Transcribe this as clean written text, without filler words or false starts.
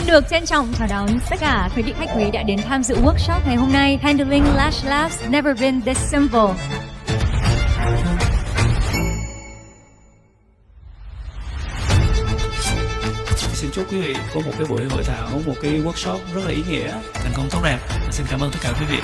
Xin được trân trọng chào đón tất cả quý vị khách quý đã đến tham dự workshop ngày hôm nay. Handling lash labs never been this simple. Xin chúc quý vị có một cái buổi hội thảo, một cái workshop rất là ý nghĩa, thành công tốt đẹp. Xin cảm ơn tất cả quý vị.